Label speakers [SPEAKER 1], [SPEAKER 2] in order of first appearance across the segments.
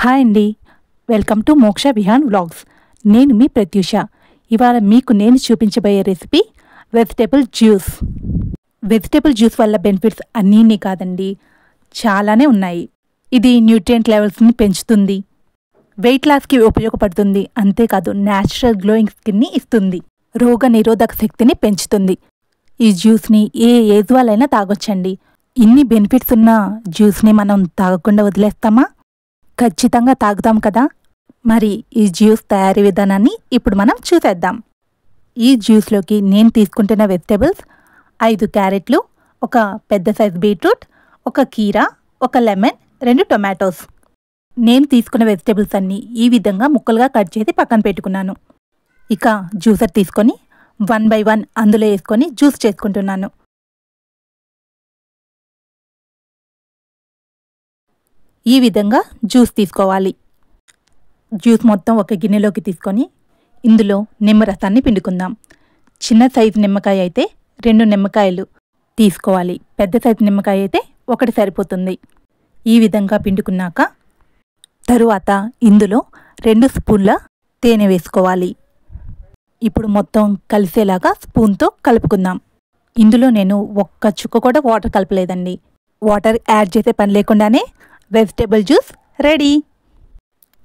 [SPEAKER 1] Hi అండి, welcome to మోక్ష Vihaan vlogs. నేను మీ ప్రత్యూష. ఇవాళ మీకు నేను చూపించబోయే recipe vegetable juice. Vegetable juice వల్ల బెనిఫిట్స్ అన్నీ కాదండి, చాలానే ఉన్నాయి. ఇది న్యూట్రియంట్ లెవెల్స్ని పెంచుతుంది, వెయిట్ లాస్కి ఉపయోగపడుతుంది, అంతేకాదు న్యాచురల్ గ్లోయింగ్ స్కిన్ని ఇస్తుంది, రోగ నిరోధక శక్తిని పెంచుతుంది. ఈ జ్యూస్ని ఏ ఏజ్ వాళ్ళైనా తాగొచ్చండి. ఇన్ని బెనిఫిట్స్ ఉన్న జ్యూస్ని మనం తాగకుండా వదిలేస్తామా? ఖచ్చితంగా తాగుతాం కదా. మరి ఈ జ్యూస్ తయారీ విధానాన్ని ఇప్పుడు మనం చూసేద్దాం. ఈ జ్యూస్లోకి నేను తీసుకుంటున్న వెజిటేబుల్స్ 5 క్యారెట్లు, ఒక పెద్ద సైజ్ బీట్రూట్, ఒక కీరా, ఒక లెమన్, 2 టొమాటోస్. నేను తీసుకున్న వెజిటేబుల్స్ అన్నీ ఈ విధంగా ముక్కలుగా కట్ చేసి పక్కన పెట్టుకున్నాను. ఇక జ్యూసర్ తీసుకొని 1 by 1 అందులో వేసుకొని జ్యూస్ చేసుకుంటున్నాను. ఈ విధంగా జ్యూస్ తీసుకోవాలి. జ్యూస్ మొత్తం ఒక గిన్నెలోకి తీసుకొని ఇందులో నిమ్మరసాన్ని పిండుకుందాం. చిన్న సైజు నిమ్మకాయ అయితే 2 నిమ్మకాయలు తీసుకోవాలి, పెద్ద సైజు నిమ్మకాయ అయితే 1 సరిపోతుంది. ఈ విధంగా పిండుకున్నాక తరువాత ఇందులో 2 స్పూన్ల తేనె వేసుకోవాలి. ఇప్పుడు మొత్తం కలిసేలాగా స్పూన్తో కలుపుకుందాం. ఇందులో నేను ఒక్క చుక్క కూడా వాటర్ కలపలేదండి. వాటర్ యాడ్ చేసే పని లేకుండానే వెజిటేబుల్ జ్యూస్ రెడీ.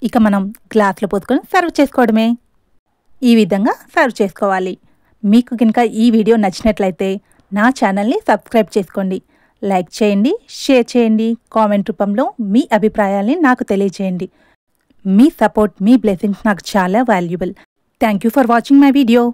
[SPEAKER 1] ఇక మనం గ్లాస్లో పోసుకొని సర్వ్ చేసుకోవడమే. ఈ విధంగా సర్వ్ చేసుకోవాలి. మీకు కనుక ఈ వీడియో నచ్చినట్లయితే నా ఛానల్ని సబ్స్క్రైబ్ చేసుకోండి, లైక్ చేయండి, షేర్ చేయండి, కామెంట్ రూపంలో మీ అభిప్రాయాల్ని నాకు తెలియచేయండి. మీ సపోర్ట్, మీ బ్లెస్సింగ్స్ నాకు చాలా valuable. Thank you for watching my video.